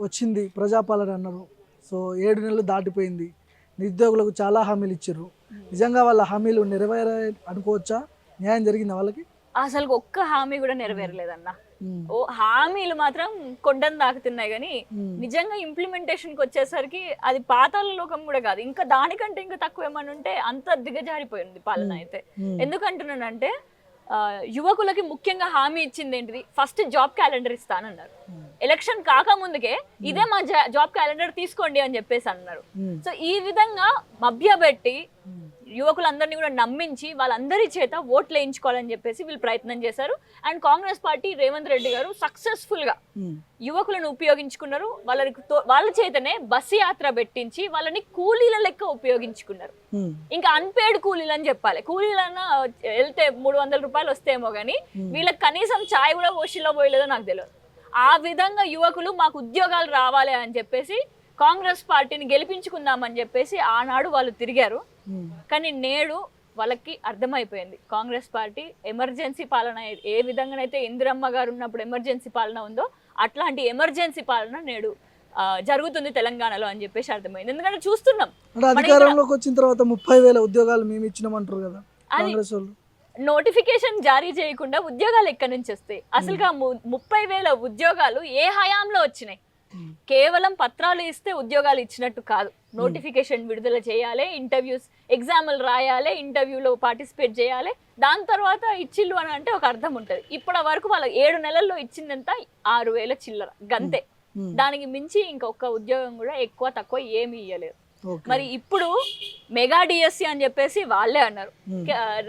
వచ్చింది ప్రజాపాలన అన్నారు. సో 7 నెలలు దాటిపోయింది. నిరుద్యోగులకు చాలా హామీలు ఇచ్చారు. నిజంగా వాళ్ళ హామీలు నెరవేరాయి అనుకోవచ్చా? న్యాయం జరిగిందా వాళ్ళకి? అసలు ఒక్క హామీ కూడా నెరవేరలేదన్న. ఉమ్, ఓ హామీలు మాత్రం కొండను దాకుతున్నాయి కానీ ఉమ్, నిజంగా ఇంప్లిమెంటేషన్కి వచ్చేసరికి అది పాతాళ లోకం కూడా కాదు, ఇంకా దానికంటే ఇంకా తక్కువ ఏమని ఉంటే అంత దిగజారిపోయింది పాలన అయితే. ఉమ్, ఎందుకంటున్నానంటే యువకులకి ముఖ్యంగా హామీ ఇచ్చింది ఏంటిది, ఫస్ట్ జాబ్ క్యాలెండర్ ఇస్తానన్నారు. ఎలక్షన్ కాకముందుకే ఇదే మా జాబ్ క్యాలెండర్ తీసుకోండి అని చెప్పేసి అన్నారు. ఉమ్, సో ఈ విధంగా మభ్యపెట్టి ఉమ్, యువకులందరినీ కూడా నమ్మించి వాళ్ళందరి చేత ఓట్లు వేయించుకోవాలని చెప్పేసి వీళ్ళు ప్రయత్నం చేశారు. అండ్ కాంగ్రెస్ పార్టీ రేవంత్ రెడ్డి గారు సక్సెస్ఫుల్ గా ఉమ్, యువకులను ఉపయోగించుకున్నారు. వాళ్ళ చేతనే బస్సు యాత్ర పెట్టించి వాళ్ళని కూలీల లెక్క ఉపయోగించుకున్నారు. ఉమ్, ఇంకా అన్పేడ్ కూలీలు అని చెప్పాలి. కూలీలన్నా వెళ్తే 300 రూపాయలు వస్తేమో కానీ వీళ్ళకి కనీసం ఛాయ్ కూడా ఓషిలో పోయలేదో నాకు తెలియదు. ఆ విధంగా యువకులు మాకు ఉద్యోగాలు రావాలి అని చెప్పేసి కాంగ్రెస్ పార్టీని గెలిపించుకుందామని చెప్పేసి ఆనాడు వాళ్ళు తిరిగారు. ఉమ్, కానీ నేడు వాళ్ళకి అర్థమైపోయింది కాంగ్రెస్ పార్టీ ఎమర్జెన్సీ పాలన ఏ విధంగానైతే ఇందిరమ్మ గారు ఉన్నప్పుడు ఎమర్జెన్సీ పాలన ఉందో అట్లాంటి ఎమర్జెన్సీ పాలన నేడు జరుగుతుంది తెలంగాణలో అని చెప్పేసి అర్థమైంది. ఎందుకంటే చూస్తున్నాం అంటే అధికారంలోకి వచ్చిన తర్వాత 30,000 ఉద్యోగాలు మేము ఇచ్చినామంటారు కదా కాంగ్రెస్ వాళ్ళు. నోటిఫికేషన్ జారీ చేయకుండా ఉద్యోగాలు ఎక్కడి నుంచి వస్తాయి? అసలుగా 30,000 ఉద్యోగాలు ఏ హయాంలో వచ్చినాయి? కేవలం పత్రాలు ఇస్తే ఉద్యోగాలు ఇచ్చినట్టు కాదు. నోటిఫికేషన్ విడుదల చేయాలి, ఇంటర్వ్యూస్ ఎగ్జామ్లు రాయాలి, ఇంటర్వ్యూలో పార్టిసిపేట్ చేయాలి, దాని తర్వాత ఇచ్చిల్లు అని అంటే ఒక అర్థం ఉంటుంది. ఇప్పటి వరకు వాళ్ళ 7 నెలల్లో ఇచ్చిందంతా 6,000 చిల్లర గంతే. దానికి మించి ఇంకొక ఉద్యోగం కూడా ఎక్కువ తక్కువ ఏమి ఇయ్యలేదు. మరి ఇప్పుడు మెగా డిఎస్సి అని చెప్పేసి వాళ్ళే అన్నారు.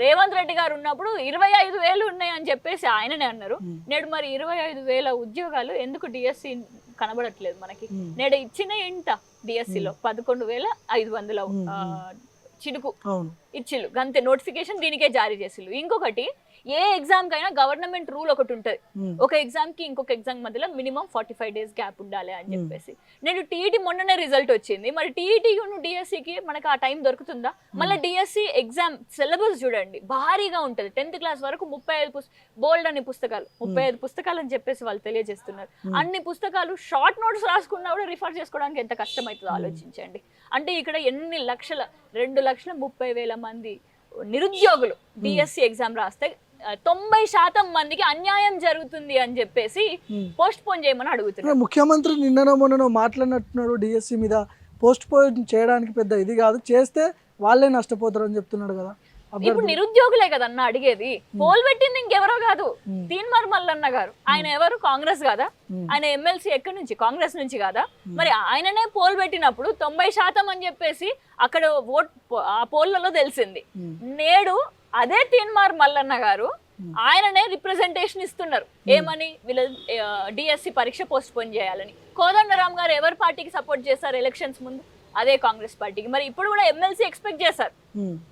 రేవంత్ రెడ్డి గారు ఉన్నప్పుడు 25,000 ఉన్నాయి అని చెప్పేసి ఆయననే అన్నారు. నేడు మరి 25,000 ఉద్యోగాలు ఎందుకు డిఎస్సి కనబడట్లేదు మనకి? నేడు ఇచ్చిన ఎంత డిఎస్సిలో 11,500 చిడుకు ఇచ్చిళ్ళు గంతే. నోటిఫికేషన్ దీనికే జారీ చేసిళ్ళు. ఇంకొకటి, ఏ ఎగ్జామ్ కైనా గవర్నమెంట్ రూల్ ఒకటి ఉంటుంది, ఒక ఎగ్జామ్ కి ఇంకొక ఎగ్జామ్ మధ్యలో మినిమం 45 డేస్ గ్యాప్ ఉండాలి అని చెప్పేసి. నేను టీఈటీ మొన్ననే రిజల్ట్ వచ్చింది. మరి టీఈటీ డిఎస్సికి మనకి ఆ టైం దొరుకుతుందా? మళ్ళీ డిఎస్సి ఎగ్జామ్ సిలబస్ చూడండి భారీగా ఉంటుంది. 10th క్లాస్ వరకు 35 బోల్డ్ అని పుస్తకాలు, 35 పుస్తకాలు అని చెప్పేసి వాళ్ళు తెలియజేస్తున్నారు. అన్ని పుస్తకాలు షార్ట్ నోట్స్ రాసుకున్నా కూడా రిఫర్ చేసుకోవడానికి ఎంత కష్టం అవుతుందో ఆలోచించండి. అంటే ఇక్కడ ఎన్ని లక్షల 2,30,000 మంది నిరుద్యోగులు డిఎస్సి ఎగ్జామ్ రాస్తే 90% మందికి అన్యాయం జరుగుతుంది అని చెప్పేసి పోస్ట్ పోన్ చేయమని అడుగుతున్నారు. ముఖ్యమంత్రి నిన్ననో మొన్ననో మాట్లాడినట్టున్నాడు డిఎస్సి మీద. పోస్ట్ పోన్ చేయడానికి పెద్ద ఇది కాదు, చేస్తే వాళ్ళే నష్టపోతారు అని చెప్తున్నాడు కదా. ఇప్పుడు నిరుద్యోగులే కదన్న అడిగేది. పోల్ పెట్టింది ఇంకెవరో కాదు, తీన్మార్ మల్లన్న గారు. ఆయన ఎవరు? కాంగ్రెస్ కాదా? ఆయన ఎమ్మెల్సీ ఎక్కడి నుంచి? కాంగ్రెస్ నుంచి కాదా? మరి ఆయననే పోల్ పెట్టినప్పుడు 90% అని చెప్పేసి అక్కడ ఓట్ ఆ పోల్లలో తెలిసింది. నేడు అదే తీన్మార్ మల్లన్న గారు ఆయననే రిప్రజెంటేషన్ ఇస్తున్నారు. ఏమని? వీళ్ళ డిఎస్సి పరీక్ష పోస్ట్ పోన్ చేయాలని. కోదండరామ్ గారు ఎవరి పార్టీకి సపోర్ట్ చేశారు ఎలక్షన్స్ ముందు? అదే కాంగ్రెస్ పార్టీకి. మరి ఇప్పుడు కూడా ఎమ్మెల్సీ ఎక్స్పెక్ట్ చేశారు.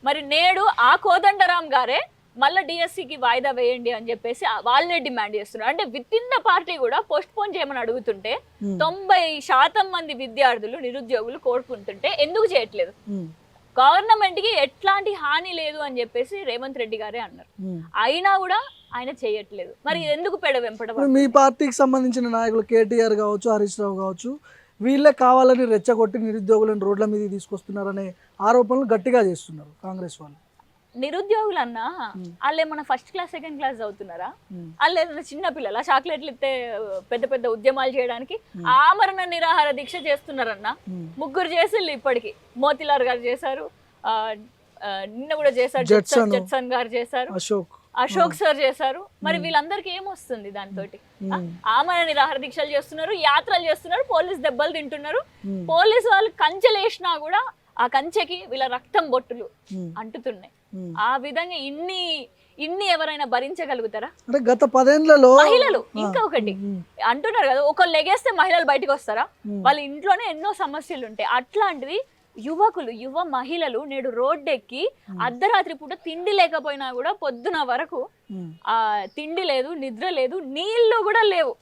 మరి నేడు ఆ కోదండరామ్ గారే మళ్ళీ డిఎస్సికి వాయిదా వేయండి అని చెప్పేసి వాళ్ళే డిమాండ్ చేస్తున్నారు. అంటే విత్ ఇన్ ద పార్టీ కూడా పోస్ట్ పోన్ చేయమని అడుగుతుంటే 90% మంది విద్యార్థులు నిరుద్యోగులు కోరుకుంటుంటే ఎందుకు చేయట్లేదు? గవర్నమెంట్ కి ఎట్లాంటి హాని లేదు అని చెప్పేసి రేవంత్ రెడ్డి గారే అన్నారు. అయినా కూడా ఆయన చేయట్లేదు. మరి ఎందుకు పెడ వెంపడం? మీ పార్టీకి సంబంధించిన నాయకులు కేటీఆర్ కావచ్చు, హరీష్ రావు కావచ్చు, వీళ్ళే కావాలని రెచ్చగొట్టి నిరుద్యోగులను రోడ్ల మీద తీసుకొస్తున్నారనే ఆరోపణలు గట్టిగా చేస్తున్నారు కాంగ్రెస్ వాళ్ళు. నిరుద్యోగులన్నా వాళ్ళు ఏమన్నా ఫస్ట్ క్లాస్ సెకండ్ క్లాస్ చదువుతున్నారా? వాళ్ళు ఏదైనా చిన్న పిల్లల చాక్లెట్లు ఇస్తే పెద్ద పెద్ద ఉద్యమాలు చేయడానికి ఆమరణ నిరాహార దీక్ష చేస్తున్నారన్నా. 3 చేసిళ్ళు ఇప్పటికి. మోతిలాల్ గారు చేశారు, నిన్న కూడా చేశారు, జట్సన్ గారు చేశారు, అశోక్ సార్ చేశారు. మరి వీళ్ళందరికీ ఏమొస్తుంది దాంతో? ఆమరణ నిరాహార దీక్షలు చేస్తున్నారు, యాత్రలు చేస్తున్నారు, పోలీస్ దెబ్బలు తింటున్నారు. పోలీసు వాళ్ళు కంచెలు వేసినా కూడా ఆ కంచెకి వీళ్ళ రక్తం బొట్టులు అంటుతున్నాయి. ఆ విధంగా ఇన్ని ఎవరైనా భరించగలుగుతారా? అంటే గత 10 ఏళ్లలో మహిళలు ఇంకా ఒకటి అంటున్నారు కదా, ఒకళ్ళు లెగేస్తే మహిళలు బయటకు వస్తారా? వాళ్ళ ఇంట్లోనే ఎన్నో సమస్యలు ఉంటాయి. అట్లాంటిది యువ మహిళలు నేడు రోడ్డెక్కి అర్ధరాత్రి పూట తిండి లేకపోయినా కూడా పొద్దున వరకు ఆ తిండి లేదు, నిద్ర లేదు, నీళ్లు కూడా లేవు.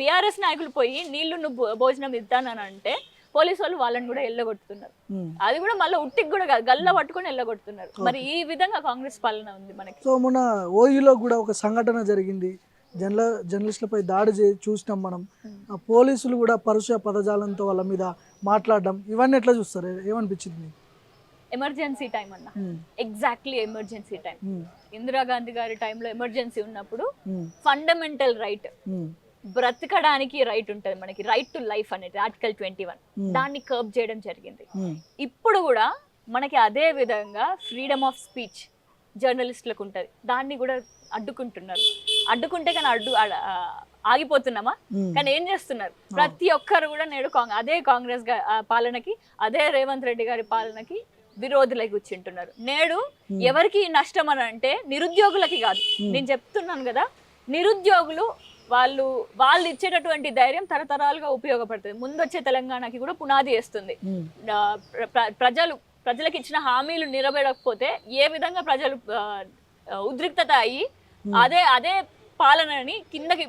బీఆర్ఎస్ నాయకులు పోయి నీళ్లు నువ్వు భోజనం ఇద్దానని అంటే పోలీసు వాళ్ళు వాళ్ళని కూడా ఎల్లగొట్టుతున్నారు. అది కూడా మళ్ళీ ఉట్టికి కూడా కాదు, గల్ల పట్టుకొని ఎల్లగొడుతున్నారు. మరి ఈ విధంగా కాంగ్రెస్ పాలన ఉంది మనకి. సో మొన్న ఓయూలో కూడా ఒక సంఘటన జరిగింది. జర్నలిస్టులపై దాడి చూసినాం మనం. ఆ పోలీసులు కూడా పరుష పదజాలంతో వాళ్ళ మీద మాట్లాడడం, ఇవన్నీ ఎట్లా చూస్తారు? ఏమనిపించింది మీకు? ఎమర్జెన్సీ టైం అన్న, ఉమ్, ఎగ్జాక్ట్లీ ఎమర్జెన్సీ టైం. ఉమ్, ఇందిరాగాంధీ గారి టైంలో ఎమర్జెన్సీ ఉన్నప్పుడు ఉమ్, ఫండమెంటల్ రైట్, ఉమ్, బ్రతకడానికి రైట్ ఉంటుంది మనకి, రైట్ టు లైఫ్ అనేది ఆర్టికల్ 21, దాన్ని కర్బ్ చేయడం జరిగింది. ఉమ్, ఇప్పుడు కూడా మనకి అదే విధంగా ఫ్రీడమ్ ఆఫ్ స్పీచ్ జర్నలిస్టులకు ఉంటుంది, దాన్ని కూడా అడ్డుకుంటున్నారు. అడ్డుకుంటే కానీ ఆగిపోతున్నామా? ఉమ్, కానీ ఏం చేస్తున్నారు? ప్రతి ఒక్కరు కూడా నేడు అదే కాంగ్రెస్ పాలనకి, అదే రేవంత్ రెడ్డి గారి పాలనకి విరోధులై కూర్చుంటున్నారు. నేడు ఎవరికి నష్టం అని అంటే నిరుద్యోగులకి కాదు, నేను చెప్తున్నాను కదా, నిరుద్యోగులు వాళ్ళు ఇచ్చేటటువంటి ధైర్యం తరతరాలుగా ఉపయోగపడుతుంది. ముందొచ్చే తెలంగాణకి కూడా పునాది వేస్తుంది. ఉమ్, ప్రజలకు ఇచ్చిన హామీలు నిలబెడకపోతే ఏ విధంగా ప్రజలు ఉద్రిక్తత అయ్యి అదే పాలనని కిందకి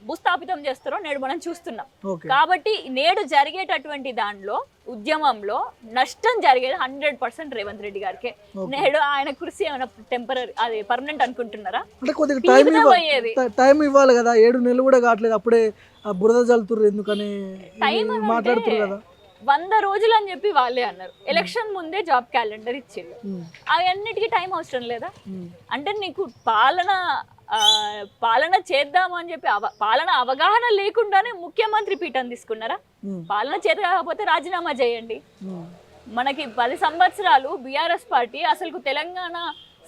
భూస్థాపితం చేస్తారో నేడు మనం చూస్తున్నాం. ఓకే. కాబట్టి నేడు జరిగేటటువంటి దానిలో ఉద్యమంలో నష్టం జరిగేది 100% రేవంత్ రెడ్డి గారికి. నేడు ఆయన కృషి ఏమైనా టెంపరీ, అది పర్మనెంట్ అనుకుంటున్నారా? అంటే కొద్దిగా పీడితమయ్యేది. టైం ఇవ్వాలి కదా, 7 నెలలు కూడా కావట్లేదు, అప్పుడే ఆ బురద జల్లుతుర్రు ఎందుకని టైం మాట్లాడుతున్నారు కదా. 100 రోజులు అని చెప్పి వాళ్ళే అన్నారు. ఎలక్షన్ ముందే జాబ్ క్యాలెండర్ ఇచ్చింది. అవన్నిటికీ టైం అవసరం లేదా? అంటే నీకు పాలన చేద్దాము అని చెప్పి పాలన అవగాహన లేకుండానే ముఖ్యమంత్రి పీఠం తీసుకున్నారా? పాలన చేత కాకపోతే రాజీనామా చేయండి. మనకి 10 సంవత్సరాలు బీఆర్ఎస్ పార్టీ అసలు తెలంగాణ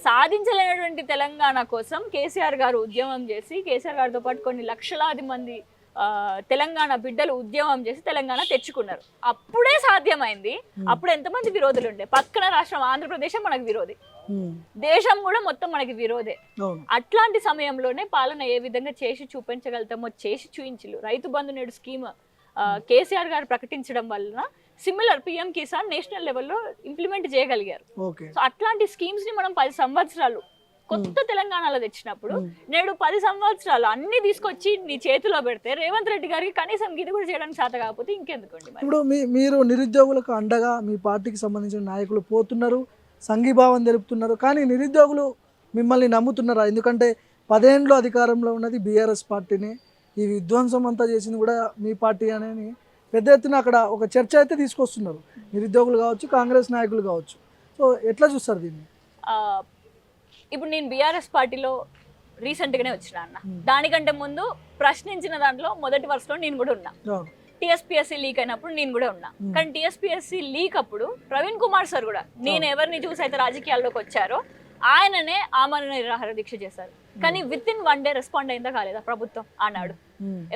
సాధించలేనటువంటి తెలంగాణ కోసం కేసీఆర్ గారు ఉద్యమం చేసి, కేసీఆర్ గారితో పాటు కొన్ని లక్షలాది మంది తెలంగాణ బిడ్డలు ఉద్యమం చేసి తెలంగాణ తెచ్చుకున్నారు. అప్పుడే సాధ్యమైంది. అప్పుడు ఎంతమంది విరోధులు ఉండే? పక్కన రాష్ట్రం ఆంధ్రప్రదేశ్ మనకు విరోధి, దేశం కూడా మొత్తం మనకి విరోధే. అట్లాంటి సమయంలోనే పాలన ఏ విధంగా చేసి చూపించగలుగుతామో చేసి చూపించలు. రైతు బంధు నేడు స్కీమ్ కేసీఆర్ గారు ప్రకటించడం వలన సిమిలర్ పిఎం కిసాన్ నేషనల్ లెవెల్లో ఇంప్లిమెంట్ చేయగలిగారు. సో అట్లాంటి స్కీమ్స్ ని మనం 10 సంవత్సరాలు కొత్త తెలంగాణలో తెచ్చినప్పుడు నేడు 10 సంవత్సరాలు అన్ని తీసుకొచ్చి నీ చేతిలో పెడితే రేవంత్ రెడ్డి గారికి కనీసం ఇది కూడా చేయడానికి చేత కాకపోతే ఇంకెందుకోండి. ఇప్పుడు మీరు నిరుద్యోగులకు అండగా మీ పార్టీకి సంబంధించిన నాయకులు పోతున్నారు, సంఘీభావం తెలుపుతున్నారు, కానీ నిరుద్యోగులు మిమ్మల్ని నమ్ముతున్నారా? ఎందుకంటే 10 ఏళ్ళు అధికారంలో ఉన్నది బీఆర్ఎస్ పార్టీని, ఈ విధ్వంసం అంతా చేసింది కూడా మీ పార్టీ అని పెద్ద ఎత్తున అక్కడ ఒక చర్చ అయితే తీసుకొస్తున్నారు, నిరుద్యోగులు కావచ్చు, కాంగ్రెస్ నాయకులు కావచ్చు. సో ఎట్లా చూస్తారు దీన్ని? ఇప్పుడు నేను బీఆర్ఎస్ పార్టీలో రీసెంట్గానే వచ్చినా అన్న. దానికంటే ముందు ప్రశ్నించిన దాంట్లో మొదటి వరుసలో నేను కూడా ఉన్నా. టీఎస్పీఎస్సీ లీక్ అయినప్పుడు నేను కూడా ఉన్నా. కానీ టీఎస్పీఎస్సీ లీక్ అప్పుడు ప్రవీణ్ కుమార్ సార్ కూడా నేను ఎవరిని చూసి అయితే రాజకీయాల్లోకి వచ్చారో ఆయననే ఆమరణ నిరాహార దీక్ష చేశారు. కానీ విత్ ఇన్ 1 డే రెస్పాండ్ అయిందా కాలేదా ప్రభుత్వం ఆనాడు?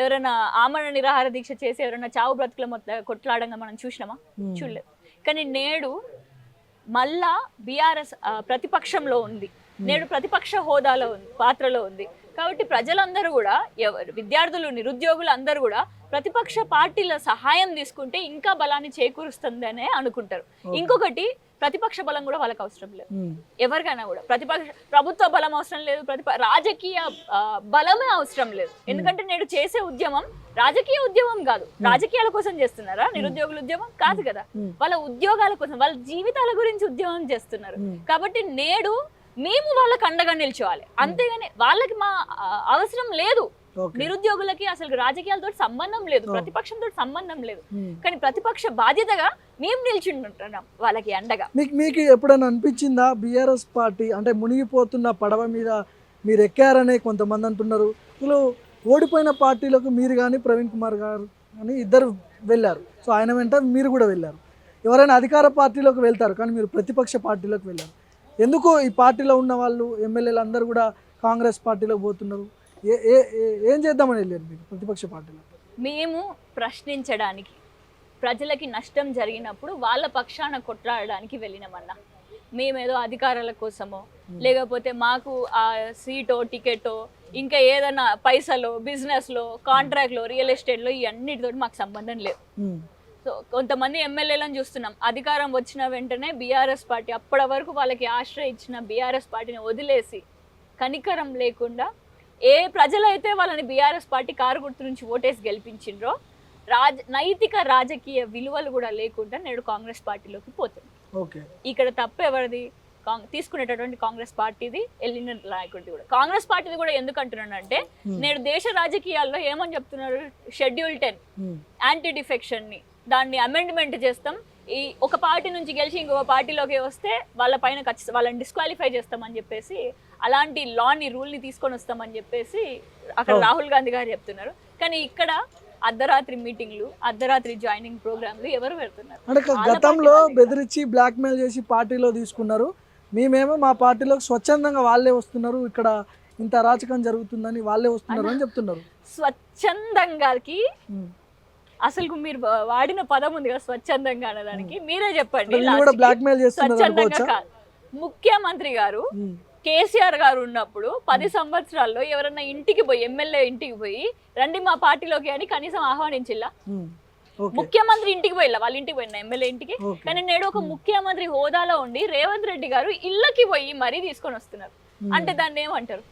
ఎవరైనా ఆమరణ నిరాహార దీక్ష చేసి ఎవరైనా చావు బ్రతుకుల మొత్తం కొట్లాడంగా మనం చూసినామా? చూడలేదు. కానీ నేడు మళ్ళా బీఆర్ఎస్ ప్రతిపక్షంలో ఉంది, నేడు ప్రతిపక్ష హోదాలో ఉంది, పాత్రలో ఉంది. కాబట్టి ప్రజలందరూ కూడా, విద్యార్థులు, నిరుద్యోగులు అందరూ కూడా ప్రతిపక్ష పార్టీల సహాయం తీసుకుంటే ఇంకా బలాన్ని చేకూరుస్తుందనే అనుకుంటారు. ఇంకొకటి, ప్రతిపక్ష బలం కూడా వాళ్ళకి అవసరం లేదు. ఎవరికైనా కూడా ప్రభుత్వ బలం అవసరం లేదు, రాజకీయ బలమే అవసరం లేదు. ఎందుకంటే నేడు చేసే ఉద్యమం రాజకీయ ఉద్యమం కాదు. రాజకీయాల కోసం చేస్తున్నారా నిరుద్యోగుల ఉద్యమం? కాదు కదా. వాళ్ళ ఉద్యోగాల కోసం, వాళ్ళ జీవితాల గురించి ఉద్యమం చేస్తున్నారు. కాబట్టి నేడు మేము వాళ్ళకి అండగా నిల్చోవాలి, అంతేగాని వాళ్ళకి మా అవసరం లేదు. నిరుద్యోగులకి అసలు రాజకీయాలతో సంబంధం లేదు, ప్రతిపక్షంతో సంబంధం లేదు. కానీ ప్రతిపక్ష బాధ్యతగా మేము నిల్చుంటున్నాం వాళ్ళకి అండగా. మీకు ఎప్పుడైనా అనిపించిందా బీఆర్ఎస్ పార్టీ అంటే మునిగిపోతున్న పడవ మీద మీరు ఎక్కారనే కొంతమంది అంటున్నారు? అసలు ఓడిపోయిన పార్టీలకు మీరు కానీ ప్రవీణ్ కుమార్ గారు కానీ ఇద్దరు వెళ్ళారు, సో ఆయన వెంట మీరు కూడా వెళ్ళారు. ఎవరైనా అధికార పార్టీలోకి వెళ్తారు, కానీ మీరు ప్రతిపక్ష పార్టీలోకి వెళ్ళారు. ఎందుకు ఈ పార్టీలో ఉన్న వాళ్ళు ఎమ్మెల్యేలు అందరూ కూడా కాంగ్రెస్ పార్టీలోకి పోతున్నారు? ఏం చేద్దామని వెళ్ళారు మీరు ప్రతిపక్ష పార్టీలో? మేము ప్రశ్నించడానికి, ప్రజలకి నష్టం జరిగినప్పుడు వాళ్ళ పక్షాన కొట్లాడడానికి వెళ్ళినామన్నా. మేమేదో అధికారాల కోసమో లేకపోతే మాకు ఆ సీటో టికెటో ఇంకా ఏదైనా పైసలో, బిజినెస్లో, కాంట్రాక్ట్లో, రియల్ ఎస్టేట్లో ఇవన్నిటితో మాకు సంబంధం లేదు. సో కొంతమంది ఎమ్మెల్యేలను చూస్తున్నాం, అధికారం వచ్చిన వెంటనే బీఆర్ఎస్ పార్టీ, అప్పటి వరకు వాళ్ళకి ఆశ్రయ ఇచ్చిన బీఆర్ఎస్ పార్టీని వదిలేసి కనికరం లేకుండా ఏ ప్రజలైతే వాళ్ళని బీఆర్ఎస్ పార్టీ కారు గుర్తు నుంచి ఓటేసి గెలిపించిండ్రో నైతిక రాజకీయ విలువలు కూడా లేకుండా నేడు కాంగ్రెస్ పార్టీలోకి పోతుంది. ఇక్కడ తప్పు ఎవరిది? తీసుకునేటటువంటి కాంగ్రెస్ పార్టీది, వెళ్ళిన నాయకుడిది కూడా. కాంగ్రెస్ పార్టీది కూడా ఎందుకు అంటున్నానంటే నేడు దేశ రాజకీయాల్లో ఏమని చెప్తున్నారు, షెడ్యూల్ 10 యాంటీ డిఫెక్షన్ ని దాన్ని అమెండ్మెంట్ చేస్తాం, ఈ ఒక పార్టీ నుంచి గెలిచి ఇంకొక పార్టీలోకి వస్తే వాళ్ళ పైన వాళ్ళని డిస్క్వాలిఫై చేస్తామని చెప్పేసి అలాంటి లాని రూల్ని తీసుకొని వస్తామని చెప్పేసి అక్కడ రాహుల్ గాంధీ గారు చెప్తున్నారు. కానీ ఇక్కడ అర్ధరాత్రి మీటింగ్లు, అర్ధరాత్రి జాయినింగ్ ప్రోగ్రాంలు ఎవరు పెడుతున్నారు? అంటే గతంలో బెదిరించి బ్లాక్మెయిల్ చేసి పార్టీలో తీసుకున్నారు, మేమేమో మా పార్టీలోకి స్వచ్ఛందంగా వాళ్ళే వస్తున్నారు, ఇక్కడ ఇంత అరాచకం జరుగుతుందని వాళ్ళే వస్తున్నారు అని చెప్తున్నారు. స్వచ్ఛందంగాకి అసలు మీరు వాడిన పదం ఉంది కదా స్వచ్ఛందంగా అనడానికి, మీరే చెప్పండి. స్వచ్ఛందంగా కాదు, ముఖ్యమంత్రి గారు కేసీఆర్ గారు ఉన్నప్పుడు 10 సంవత్సరాల్లో ఎవరన్నా ఇంటికి పోయి, ఎమ్మెల్యే ఇంటికి పోయి రండి మా పార్టీలోకి అని కనీసం ఆహ్వానించిల్లా? ముఖ్యమంత్రి ఇంటికి పోయిల్లా, వాళ్ళ ఇంటికి పోయిన ఎమ్మెల్యే ఇంటికి. కానీ నేడు ఒక ముఖ్యమంత్రి హోదాలో ఉండి రేవంత్ రెడ్డి గారు ఇళ్ళకి పోయి మరీ తీసుకొని వస్తున్నారు అంటే దాన్ని ఏమంటారు?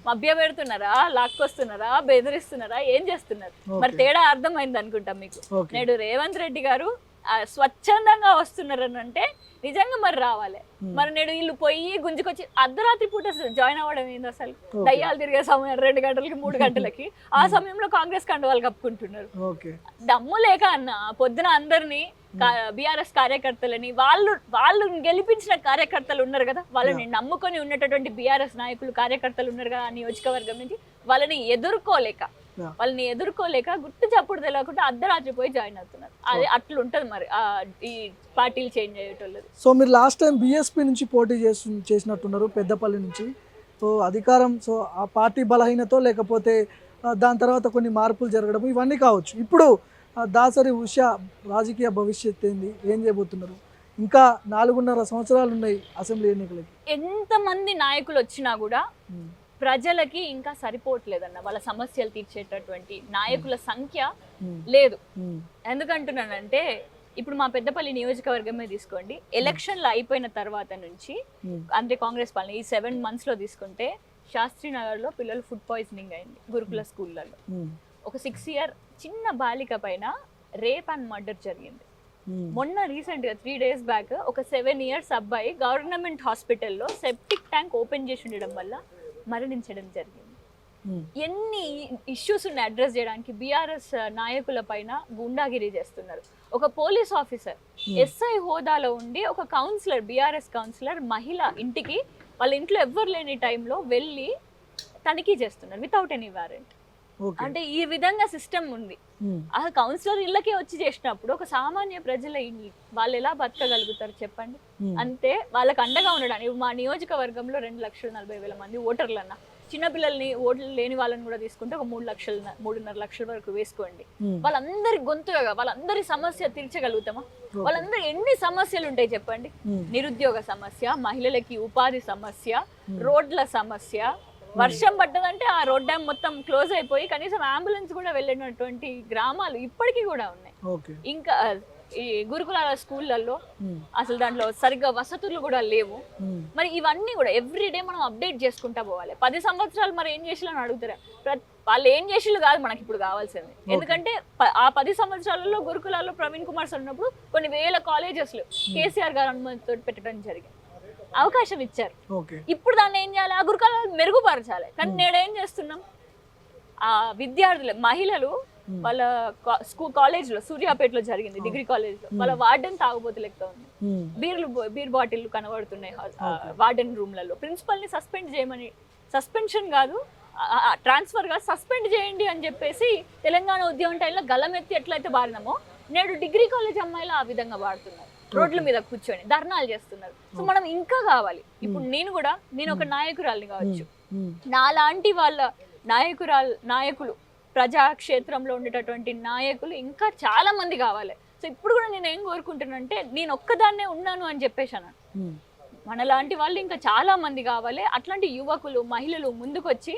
మభ్య పెడుతున్నారా, లాక్కొస్తున్నారా, బెదిరిస్తున్నారా, ఏం చేస్తున్నారు? మరి తేడా అర్థమైంది అనుకుంటాం మీకు. నేడు రేవంత్ రెడ్డి గారు స్వచ్ఛందంగా వస్తున్నారు అని అంటే నిజంగా మరి రావాలి. మరి నేడు వీళ్ళు పోయి గుంజుకొచ్చి అర్ధరాత్రి పూట జాయిన్ అవ్వడం ఏంది అసలు? దయ్యాలు తిరిగే సమయం 2 గంటలకి 3 గంటలకి ఆ సమయంలో కాంగ్రెస్ కండువాలు కప్పుకుంటున్నారు. దమ్ము లేక అన్న పొద్దున అందరినీ బీఆర్ఎస్ కార్యకర్తలని వాళ్ళు గెలిపించిన కార్యకర్తలు ఉన్నారు కదా, వాళ్ళని నమ్ముకొని ఉన్నటువంటి బీఆర్ఎస్ నాయకులు కార్యకర్తలు ఉన్నారు కదా ఆ నియోజకవర్గం నుంచి, వాళ్ళని ఎదుర్కోలేక గుట్టు చప్పుడు తెలియకుండా అర్ధరాత్రి పోయి జాయిన్ అవుతున్నారు. అది అట్లుంటది మరి ఈ పార్టీలు చేంజ్ అయ్యేటోళ్ళది. సో మీరు లాస్ట్ టైం బీఎస్పీ నుంచి పోటీ చేసినట్టున్నారు పెద్దపల్లి నుంచి. సో అధికారం, సో ఆ పార్టీ బలహీనతో లేకపోతే దాని తర్వాత కొన్ని మార్పులు జరగడం ఇవన్నీ కావచ్చు. ఇప్పుడు దాసరి ఉషా రాజకీయ భవిష్యత్ ఏంది, ఏం చేయబోతున్నారు? ఇంకా 4.5 సంవత్సరాలు ఉన్నాయి అసెంబ్లీ ఎన్నికలకి. ఎంతమంది నాయకులు వచ్చినా కూడా ప్రజలకి ఇంకా సరిపోవట్లేదన్న, వాళ్ళ సమస్యలు తీర్చేటటువంటి నాయకుల సంఖ్య లేదు. ఎందుకంటున్నానంటే ఇప్పుడు మా పెద్దపల్లి నియోజకవర్గమే తీసుకోండి, ఎలక్షన్లు అయిపోయిన తర్వాత నుంచి అంటే కాంగ్రెస్ పాలన ఈ 7 months లో తీసుకుంటే శాస్త్రీనగర్ లో పిల్లలు ఫుడ్ పాయిజనింగ్ అయింది గురుకుల స్కూళ్ళలో. ఒక 6 year చిన్న బాలిక పైన రేప్ అండ్ మర్డర్ జరిగింది. మొన్న రీసెంట్ గా 3 days బ్యాక్ ఒక 7 years అబ్బాయి గవర్నమెంట్ హాస్పిటల్లో సెప్టిక్ ట్యాంక్ ఓపెన్ చేసి ఉండడం వల్ల మరణించడం జరిగింది. ఎన్ని ఇష్యూస్ ఉన్నాయి అడ్రస్ చేయడానికి? బీఆర్ఎస్ నాయకుల పైన గుండాగిరి చేస్తున్నారు. ఒక పోలీస్ ఆఫీసర్ ఎస్ఐ హోదాలో ఉండి ఒక కౌన్సిలర్, బీఆర్ఎస్ కౌన్సిలర్ మహిళ ఇంటికి, వాళ్ళ ఇంట్లో ఎవ్వరు లేని టైంలో వెళ్ళి తనిఖీ చేస్తున్నారు వితౌట్ ఎనీ వారెంట్. అంటే ఈ విధంగా సిస్టమ్ ఉంది. ఆ కౌన్సిలర్ ఇళ్ళకే వచ్చి చేసినప్పుడు ఒక సామాన్య ప్రజల ఇల్లు వాళ్ళు ఎలా బతకగలుగుతారు చెప్పండి? అంతే వాళ్ళకి అండగా ఉండడానికి మా నియోజకవర్గంలో 2,40,000 మంది ఓటర్లు అన్న, చిన్నపిల్లల్ని ఓట్లు లేని వాళ్ళని కూడా తీసుకుంటే ఒక 3.5 లక్షల వరకు వేసుకోండి. వాళ్ళందరి గొంతుగా వాళ్ళందరి సమస్య తీర్చగలుగుతామా? వాళ్ళందరూ ఎన్ని సమస్యలు ఉంటాయి చెప్పండి? నిరుద్యోగ సమస్య, మహిళలకి ఉపాధి సమస్య, రోడ్ల సమస్య. వర్షం పడ్డదంటే ఆ రోడ్ డ్యామ్ మొత్తం క్లోజ్ అయిపోయి కనీసం అంబులెన్స్ కూడా వెళ్ళినటువంటి గ్రామాలు ఇప్పటికీ కూడా ఉన్నాయి. ఇంకా ఈ గురుకులాల స్కూళ్ళల్లో అసలు దాంట్లో సరిగ్గా వసతులు కూడా లేవు. మరి ఇవన్నీ కూడా ఎవ్రీడే మనం అప్డేట్ చేసుకుంటా పోవాలి. 10 సంవత్సరాలు మరి ఏం చేసిల్లని అడుగుతారా? వాళ్ళు ఏం చేసిళ్ళు కాదు మనకి ఇప్పుడు కావాల్సింది. ఎందుకంటే ఆ 10 సంవత్సరాలలో గురుకులాల్లో ప్రవీణ్ కుమార్ సార్ ఉన్నప్పుడు కొన్ని వేల కాలేజెస్లు కేసీఆర్ గారు అనుమతితో పెట్టడం జరిగింది, అవకాశం ఇచ్చారు. ఇప్పుడు దాన్ని ఏం చేయాలి? ఆ గురుకులాలు మెరుగుపరచాలి. కానీ నేడేం చేస్తున్నాం? ఆ విద్యార్థులు, మహిళలు వాళ్ళ కాలేజ్లో సూర్యాపేటలో జరిగింది డిగ్రీ కాలేజ్లో, వాళ్ళ వార్డెన్ తాగుబోతు లెక్క ఉంది. బీర్ బాటిల్ కనబడుతున్నాయి వార్డెన్ రూమ్లలో. ప్రిన్సిపల్ని సస్పెండ్ చేయమని, సస్పెన్షన్ కాదు ట్రాన్స్ఫర్ కాదు, సస్పెండ్ చేయండి అని చెప్పేసి తెలంగాణ ఉద్యమం టైంలో గలమెత్తి ఎట్లయితే బారినామో నేడు డిగ్రీ కాలేజ్ అమ్మాయిలు ఆ విధంగా వాడుతున్నారు. రోడ్ల మీద కూర్చొని ధర్నాలు చేస్తున్నారు. సో మనం ఇంకా కావాలి. ఇప్పుడు నేను ఒక నాయకురాలిని కావచ్చు, నాలాంటి వాళ్ళ నాయకులు ప్రజాక్షేత్రంలో ఉండేటటువంటి నాయకులు ఇంకా చాలా మంది కావాలి. సో ఇప్పుడు కూడా నేను ఏం కోరుకుంటున్నానంటే నేను ఒక్కదాన్నే ఉన్నాను అని చెప్పేశాను. మనలాంటి వాళ్ళు ఇంకా చాలా మంది కావాలి. అట్లాంటి యువకులు, మహిళలు ముందుకొచ్చి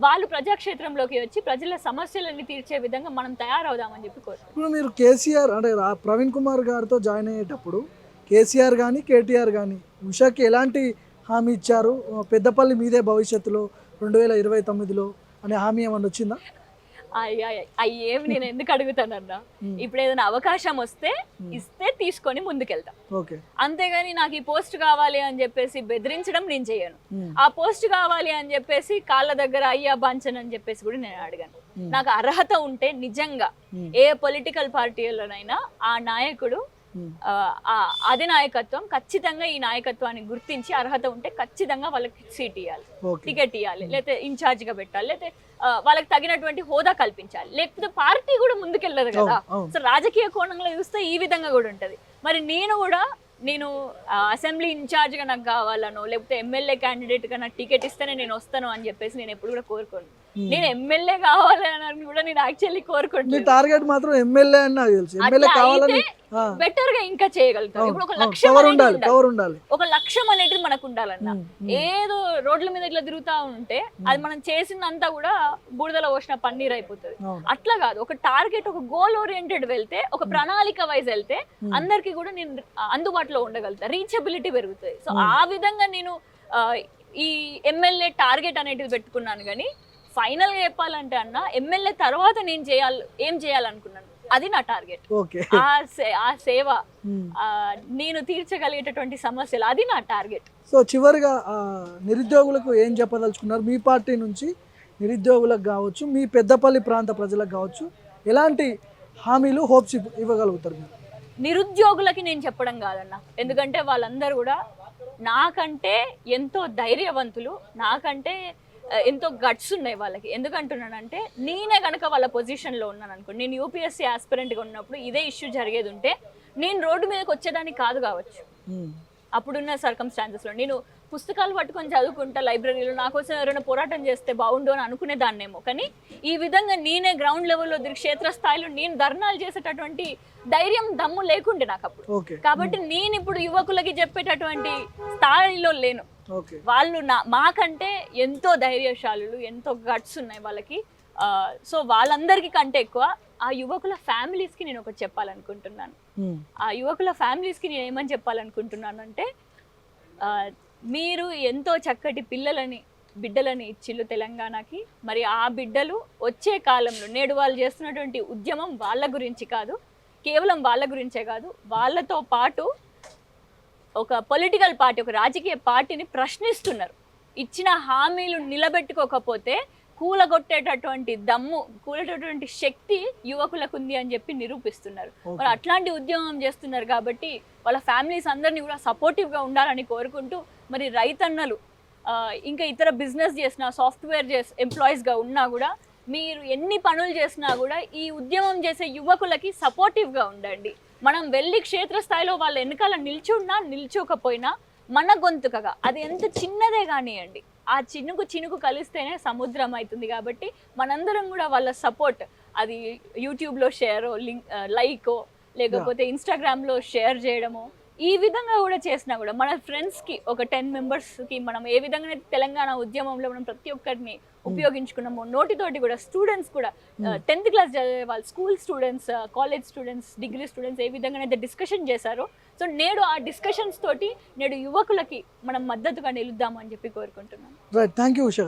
వాళ్ళు ప్రజాక్షేత్రంలోకి వచ్చి ప్రజల సమస్యలన్నీ తీర్చే విధంగా మనం తయారవుదామని చెప్పి కోరుకుంటున్నాను. ఇప్పుడు మీరు కేసీఆర్ అంటే ప్రవీణ్ కుమార్ గారితో జాయిన్ అయ్యేటప్పుడు కేసీఆర్ కానీ కేటీఆర్ కానీ ఉషాకి ఎలాంటి హామీ ఇచ్చారు? పెద్దపల్లి మీదే భవిష్యత్తులో 2029లో అనే హామీ ఏమన్నా వచ్చిందా? అయ్యేమి నేను ఎందుకు అడుగుతానన్నా, ఇప్పుడు ఏదైనా అవకాశం వస్తే ఇస్తే తీసుకొని ముందుకెళ్తా, ఓకే అంతేగాని నాకు ఈ పోస్ట్ కావాలి అని చెప్పేసి బెదిరించడం నేను చేయను. ఆ పోస్ట్ కావాలి అని చెప్పేసి కాళ్ళ దగ్గర అయ్యా బాంచన్ అని చెప్పేసి కూడా నేను అడగను. నాకు అర్హత ఉంటే నిజంగా ఏ పొలిటికల్ పార్టీలోనైనా ఆ నాయకుడు అధినాయకత్వం ఖచ్చితంగా ఈ నాయకత్వాన్ని గుర్తించి అర్హత ఉంటే ఖచ్చితంగా వాళ్ళకి సీట్ ఇవ్వాలి, టికెట్ ఇవ్వాలి, లేకపోతే ఇన్ఛార్జ్ గా పెట్టాలి, లేకపోతే వాళ్ళకి తగినటువంటి హోదా కల్పించాలి. లేకపోతే పార్టీ కూడా ముందుకెళ్ళదు కదా. సో రాజకీయ కోణంలో చూస్తే ఈ విధంగా కూడా ఉంటది. మరి నేను అసెంబ్లీ ఇన్ఛార్జ్ గా నాకు కావాలనో, లేకపోతే ఎమ్మెల్యే క్యాండిడేట్ గా నాకు టికెట్ ఇస్తేనే నేను వస్తాను అని చెప్పేసి నేను ఎప్పుడు కూడా కోరుకోను. నేను ఎమ్మెల్యే కావాలని కూడా నేను యాక్చువల్లీ కోరుకుంటున్నాను. టార్గెట్ మాత్రం ఎమ్మెల్యే అని నాకు తెలుసు. ఎమ్మెల్యే కావాలని బెటర్ గా ఇంకా చేయగలుగుతాం. ఇప్పుడు ఒక లక్ష్యం అనేది మనకు ఉండాలన్న. ఏదో రోడ్ల మీద ఇట్లా తిరుగుతా ఉంటే అది మనం చేసిందంతా కూడా బూడిదలో పోసిన పన్నీర్ అయిపోతుంది. అట్లా కాదు, ఒక టార్గెట్, ఒక గోల్ ఓరియంటెడ్ వెళ్తే, ఒక ప్రణాళిక వైజ్ వెళ్తే అందరికి కూడా నేను అందుబాటులో ఉండగలుగుతా, రీచబిలిటీ పెరుగుతుంది. సో ఆ విధంగా నేను ఈ ఎమ్మెల్యే టార్గెట్ అనేది పెట్టుకున్నాను. కానీ ఫైనల్ గా చెప్పాలంటే అన్న, ఎమ్మెల్యే తర్వాత నేను ఏం చేయాలనుకున్నాను అది నా టార్గెట్. ఆ సేవ, నేను తీర్చగలిగేటటువంటి సమస్యలు, అది నా టార్గెట్. సో చివరిగా నిరుద్యోగులకు ఏం చెప్పదలుచుకున్నారు? మీ పార్టీ నుంచి నిరుద్యోగులకు కావచ్చు, మీ పెద్దపల్లి ప్రాంత ప్రజలకు కావచ్చు, ఎలాంటి హామీలు, హోప్స్ ఇవ్వగలుగుతారు మీరు? నిరుద్యోగులకి నేను చెప్పడం కాదన్న, ఎందుకంటే వాళ్ళందరూ కూడా నాకంటే ఎంతో ధైర్యవంతులు, నాకంటే ఎంతో గట్స్ ఉన్నాయి వాళ్ళకి. ఎందుకంటున్నానంటే నేనే కనుక వాళ్ళ పొజిషన్లో ఉన్నాను అనుకో, నేను యూపీఎస్సీ ఆస్పిరెంట్గా ఉన్నప్పుడు ఇదే ఇష్యూ జరిగేది ఉంటే నేను రోడ్డు మీదకి వచ్చేదానికి కాదు కావచ్చు. అప్పుడున్న సర్కమ్స్టాన్సెస్లో నేను పుస్తకాలు పట్టుకొని చదువుకుంటా లైబ్రరీలో, నా కోసం ఎవరైనా పోరాటం చేస్తే బాగుండు అని అనుకునేదాన్నేమో. కానీ ఈ విధంగా నేనే గ్రౌండ్ లెవెల్లో క్షేత్రస్థాయిలో నేను ధర్నాలు చేసేటటువంటి ధైర్యం, దమ్ము లేకుండే నాకు అప్పుడు. కాబట్టి నేను ఇప్పుడు యువకులకి చెప్పేటటువంటి స్థాయిలో లేను. వాళ్ళు మాకంటే ఎంతో ధైర్యశాలులు, ఎంతో గట్స్ ఉన్నాయి వాళ్ళకి. సో వాళ్ళందరికీ కంటే ఎక్కువ ఆ యువకుల ఫ్యామిలీస్ కి నేను ఒకటి చెప్పాలనుకుంటున్నాను. ఆ యువకుల ఫ్యామిలీస్ కి నేను ఏమని చెప్పాలనుకుంటున్నాను అంటే, మీరు ఎంతో చక్కటి బిడ్డలని ఇచ్చిళ్ళు తెలంగాణకి. మరి ఆ బిడ్డలు వచ్చే కాలంలో, నేడు వాళ్ళు చేస్తున్నటువంటి ఉద్యమం వాళ్ళ గురించి కాదు, కేవలం వాళ్ళ గురించే కాదు, వాళ్ళతో పాటు ఒక పొలిటికల్ పార్టీ, ఒక రాజకీయ పార్టీని ప్రశ్నిస్తున్నారు. ఇచ్చిన హామీలు నిలబెట్టుకోకపోతే కూలగొట్టేటటువంటి దమ్ము, కూలేటటువంటి శక్తి యువకులకు ఉంది అని చెప్పి నిరూపిస్తున్నారు. వాళ్ళు అట్లాంటి ఉద్యమం చేస్తున్నారు కాబట్టి వాళ్ళ ఫ్యామిలీస్ అందరినీ కూడా సపోర్టివ్గా ఉండాలని కోరుకుంటూ, మరి రైతన్నలు ఇంకా ఇతర బిజినెస్ చేసిన, సాఫ్ట్వేర్ ఎంప్లాయీస్గా ఉన్నా కూడా, మీరు ఎన్ని పనులు చేసినా కూడా ఈ ఉద్యమం చేసే యువకులకి సపోర్టివ్గా ఉండండి. మనం వెళ్ళి క్షేత్రస్థాయిలో వాళ్ళ వెనకాల నిల్చోకపోయినా మన గొంతుకగా, అది ఎంత చిన్నదే కానివ్వండి, ఆ చినుకు కలిస్తేనే సముద్రం అవుతుంది. కాబట్టి మనందరం కూడా వాళ్ళ సపోర్ట్, అది యూట్యూబ్లో షేరో, లైకో, లేకపోతే ఇన్స్టాగ్రామ్లో షేర్ చేయడమో, ఈ విధంగా కూడా చేసినా కూడా మన ఫ్రెండ్స్కి, ఒక 10 మెంబర్స్కి మనం ఏ విధంగా తెలంగాణ ఉద్యమంలో మనం ప్రతి ఒక్కరిని ఉపయోగించుకున్నాము, నోటితోటి కూడా స్టూడెంట్స్ కూడా 10th క్లాస్ చదివే వాళ్ళు, school students, college students, degree students ఏ విధంగా అయితే డిస్కషన్ చేశారో, సో నేడు ఆ డిస్కషన్స్ తోటి నేడు యువకులకి మనం మద్దతుగా నిలుద్దాము అని చెప్పి కోరుకుంటున్నాను. Right, thank you Usha.